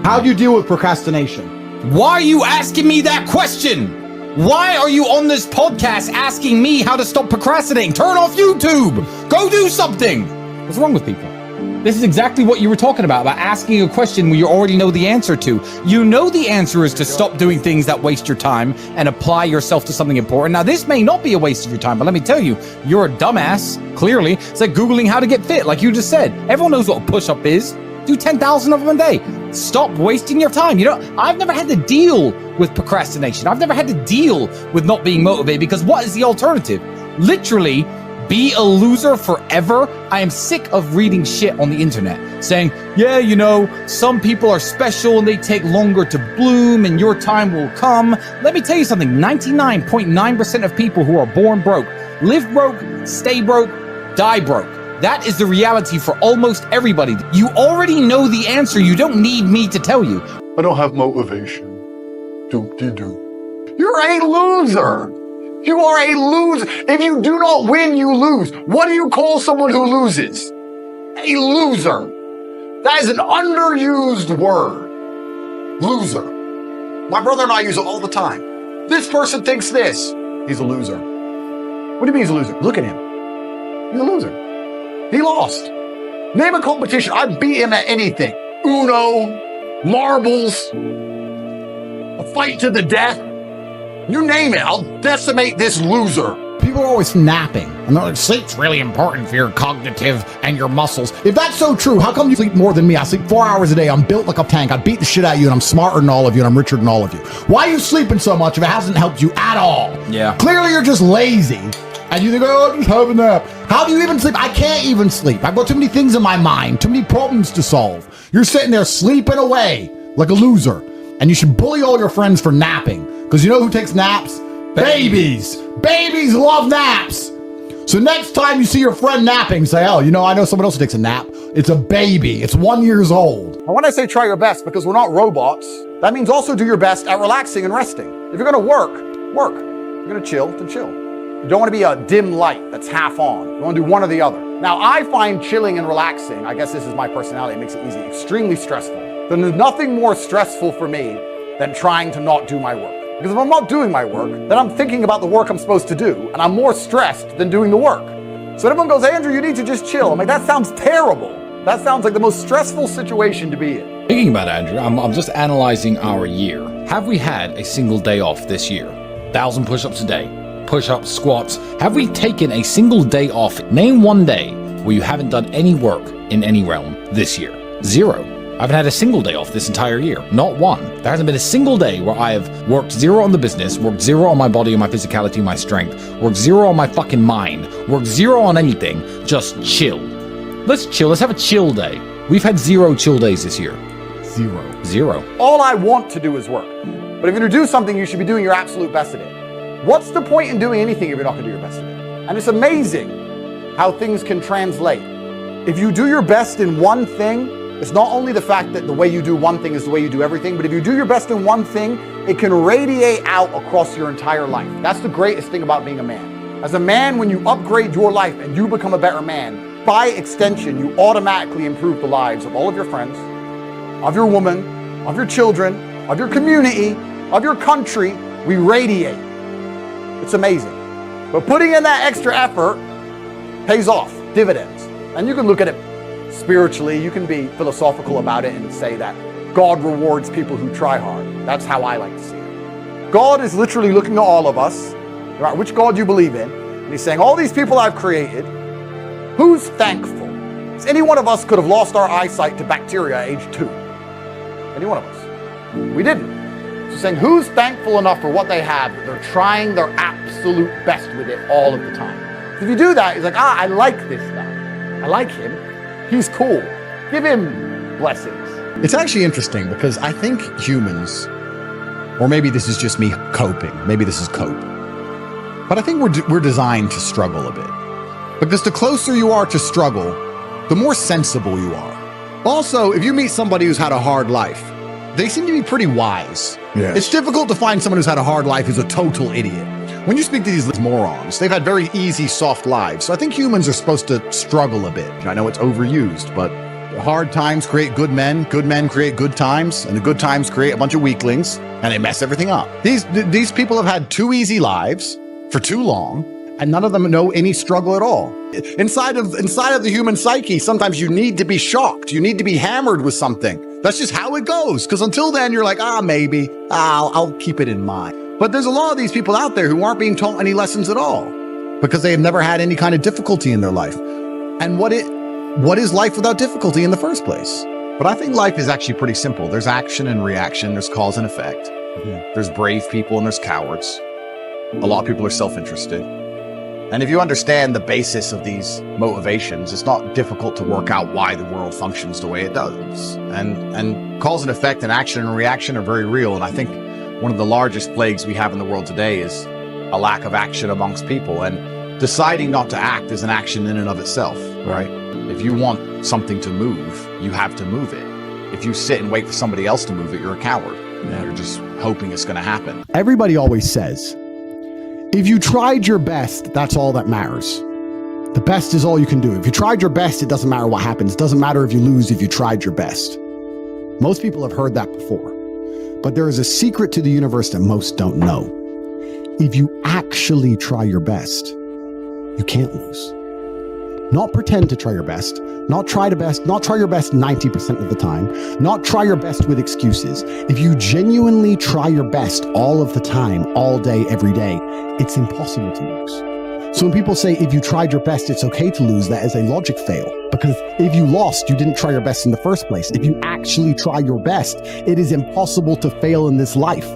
How do you deal with procrastination? Why are you asking me that question? Why are you on this podcast asking me how to stop procrastinating? Turn off YouTube. Go do something. What's wrong with people? This is exactly what you were talking about asking a question where you already know the answer to. You know the answer is to stop doing things that waste your time and apply yourself to something important. Now, this may not be a waste of your time, but let me tell you, you're a dumbass, clearly. It's like Googling how to get fit, like you just said. Everyone knows what a push-up is. Do 10,000 of them a day. Stop wasting your time. You know, I've never had to deal with procrastination. I've never had to deal with not being motivated because what is the alternative? Literally, be a loser forever? I am sick of reading shit on the internet saying, yeah, you know, some people are special and they take longer to bloom and your time will come. Let me tell you something, 99.9% of people who are born broke, live broke, stay broke, die broke. That is the reality for almost everybody. You already know the answer. You don't need me to tell you. I don't have motivation. Doop-de-doo. You're a loser. You are a loser. If you do not win, you lose. What do you call someone who loses? A loser. That is an underused word. Loser. My brother and I use it all the time. This person thinks this. He's a loser. What do you mean he's a loser? Look at him. He's a loser. He lost. Name a competition. I beat him at anything. Uno, marbles, a fight to the death. You name it, I'll decimate this loser. People are always napping, and they're like, sleep's really important for your cognitive and your muscles. If that's so true, how come you sleep more than me? I sleep 4 hours a day. I'm built like a tank. I beat the shit out of you, and I'm smarter than all of you, and I'm richer than all of you. Why are you sleeping so much if it hasn't helped you at all? Yeah. Clearly you're just lazy, and you think, oh, just have a nap. How do you even sleep? I can't even sleep. I've got too many things in my mind, too many problems to solve. You're sitting there sleeping away like a loser, and you should bully all your friends for napping. Because you know who takes naps? Babies. Babies love naps. So next time you see your friend napping, say, oh, you know, I know someone else who takes a nap. It's a baby. It's 1 year old. And when I say try your best, because we're not robots, that means also do your best at relaxing and resting. If you're going to work, work. If you're going to chill, then chill. You don't want to be a dim light that's half on. You want to do one or the other. Now, I find chilling and relaxing, I guess this is my personality, it makes it easy, extremely stressful. There's nothing more stressful for me than trying to not do my work. Because if I'm not doing my work, then I'm thinking about the work I'm supposed to do, and I'm more stressed than doing the work. So everyone goes, Andrew, you need to just chill. I'm like, that sounds terrible. That sounds like the most stressful situation to be in. Thinking about it, Andrew, I'm just analyzing our year. Have we had a single day off this year? 1,000 push-ups a day, push-ups, squats. Have we taken a single day off? Name one day where you haven't done any work in any realm this year. 0. I haven't had a single day off this entire year. Not one. There hasn't been a single day where I have worked 0 on the business, worked 0 on my body and my physicality and my strength, worked 0 on my fucking mind, worked 0 on anything, just chill. Let's chill. Let's have a chill day. We've had 0 chill days this year. 0. All I want to do is work. But if you're going to do something, you should be doing your absolute best at it. What's the point in doing anything if you're not going to do your best at it? And it's amazing how things can translate. If you do your best in one thing, it's not only the fact that the way you do one thing is the way you do everything, but if you do your best in one thing, it can radiate out across your entire life. That's the greatest thing about being a man. As a man, when you upgrade your life and you become a better man, by extension, you automatically improve the lives of all of your friends, of your woman, of your children, of your community, of your country. We radiate. It's amazing. But putting in that extra effort pays off, dividends. And you can look at it spiritually, you can be philosophical about it and say that God rewards people who try hard. That's how I like to see it. God is literally looking at all of us, no matter which God you believe in, and he's saying, all these people I've created, who's thankful? Because any one of us could have lost our eyesight to bacteria at age 2. Any one of us. We didn't. So saying, who's thankful enough for what they have that they're trying their absolute best with it all of the time? So if you do that, he's like, I like this guy. I like him. He's cool. Give him blessings. It's actually interesting because I think humans, or maybe this is just me coping, maybe this is cope, but I think we're designed to struggle a bit. Because the closer you are to struggle, the more sensible you are. Also, if you meet somebody who's had a hard life, they seem to be pretty wise. Yes. It's difficult to find someone who's had a hard life who's a total idiot. When you speak to these morons, they've had very easy, soft lives. So I think humans are supposed to struggle a bit. I know it's overused, but hard times create good men create good times, and the good times create a bunch of weaklings, and they mess everything up. These people have had too easy lives for too long, and none of them know any struggle at all. Inside of the human psyche, sometimes you need to be shocked. You need to be hammered with something. That's just how it goes. Because until then, you're like, maybe I'll keep it in mind. But there's a lot of these people out there who aren't being taught any lessons at all because they have never had any kind of difficulty in their life. And what is life without difficulty in the first place? But I think life is actually pretty simple. There's action and reaction. There's cause and effect. There's brave people and there's cowards. A lot of people are self-interested. And if you understand the basis of these motivations, it's not difficult to work out why the world functions the way it does. And cause and effect and action and reaction are very real. And I think one of the largest plagues we have in the world today is a lack of action amongst people. And deciding not to act is an action in and of itself, right? If you want something to move, you have to move it. If you sit and wait for somebody else to move it, you're a coward. You're just hoping it's going to happen. Everybody always says, if you tried your best, that's all that matters. The best is all you can do. If you tried your best, it doesn't matter what happens. It doesn't matter if you lose if you tried your best. Most people have heard that before. But there is a secret to the universe that most don't know. If you actually try your best, you can't lose. Not pretend to try your best, not try your best 90% of the time, not try your best with excuses. If you genuinely try your best all of the time, all day, every day, it's impossible to lose. So when people say, if you tried your best, it's okay to lose, that is a logic fail. Because if you lost, you didn't try your best in the first place. If you actually try your best, it is impossible to fail in this life.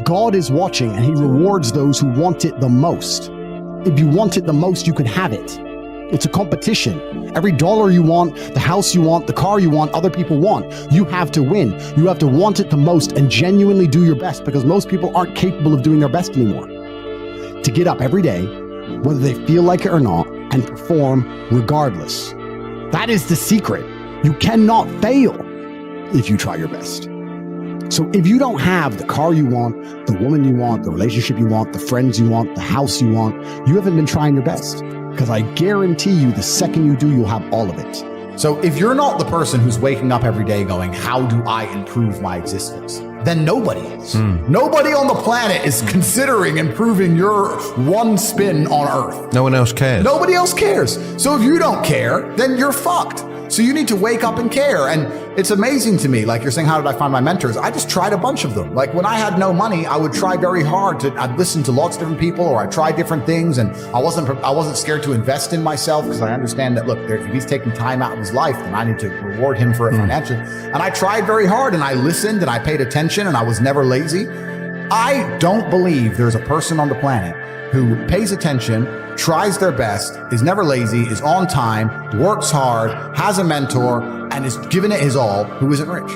God is watching and he rewards those who want it the most. If you want it the most, you can have it. It's a competition. Every dollar you want, the house you want, the car you want, other people want, you have to win. You have to want it the most and genuinely do your best because most people aren't capable of doing their best anymore. To get up every day, whether they feel like it or not, and perform regardless. That is the secret. You cannot fail if you try your best. So if you don't have the car you want, the woman you want, the relationship you want, the friends you want, the house you want, you haven't been trying your best. Because I guarantee you the second you do, you'll have all of it. So if you're not the person who's waking up every day going, how do I improve my existence? Then nobody is. Nobody on the planet is considering improving your one spin on Earth. No one else cares. Nobody else cares. So if you don't care, then you're fucked. So you need to wake up and care. And it's amazing to me, like you're saying, how did I find my mentors? I just tried a bunch of them. Like when I had no money, I would try very hard I'd listen to lots of different people, or I tried different things. And I wasn't scared to invest in myself because I understand that, look, if he's taking time out of his life, then I need to reward him for it financially. And I tried very hard and I listened and I paid attention and I was never lazy. I don't believe there's a person on the planet who pays attention, tries their best, is never lazy, is on time, works hard, has a mentor, and is giving it his all, who isn't rich.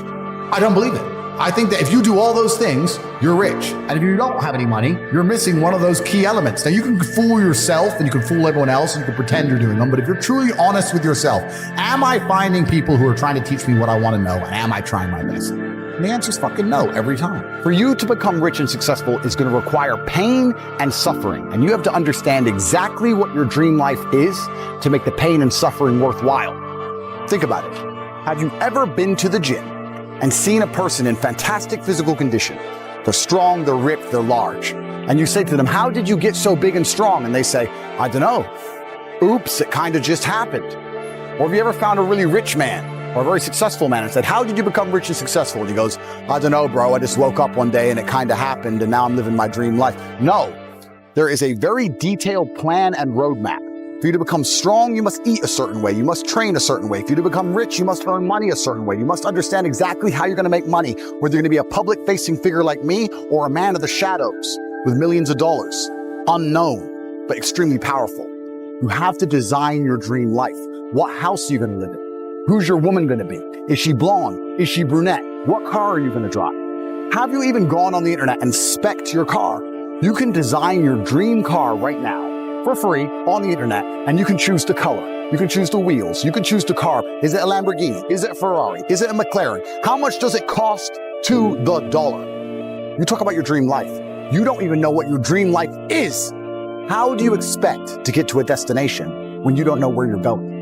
I don't believe it. I think that if you do all those things, you're rich. And if you don't have any money, you're missing one of those key elements. Now you can fool yourself and you can fool everyone else and you can pretend you're doing them, but if you're truly honest with yourself, am I finding people who are trying to teach me what I want to know, and am I trying my best? And the answer is fucking no every time. For you to become rich and successful is going to require pain and suffering. And you have to understand exactly what your dream life is to make the pain and suffering worthwhile. Think about it. Have you ever been to the gym and seen a person in fantastic physical condition? They're strong, they're ripped, they're large. And you say to them, how did you get so big and strong? And they say, I don't know. Oops, it kind of just happened. Or have you ever found a really rich man or a very successful man and said, how did you become rich and successful? And he goes, I don't know, bro. I just woke up one day and it kind of happened and now I'm living my dream life. No, there is a very detailed plan and roadmap. For you to become strong, you must eat a certain way. You must train a certain way. For you to become rich, you must earn money a certain way. You must understand exactly how you're going to make money, whether you're going to be a public-facing figure like me or a man of the shadows with millions of dollars. Unknown, but extremely powerful. You have to design your dream life. What house are you going to live in? Who's your woman going to be? Is she blonde? Is she brunette? What car are you going to drive? Have you even gone on the internet and spec'd your car? You can design your dream car right now for free on the internet, and you can choose the color. You can choose the wheels. You can choose the car. Is it a Lamborghini? Is it a Ferrari? Is it a McLaren? How much does it cost to the dollar? You talk about your dream life. You don't even know what your dream life is. How do you expect to get to a destination when you don't know where you're going?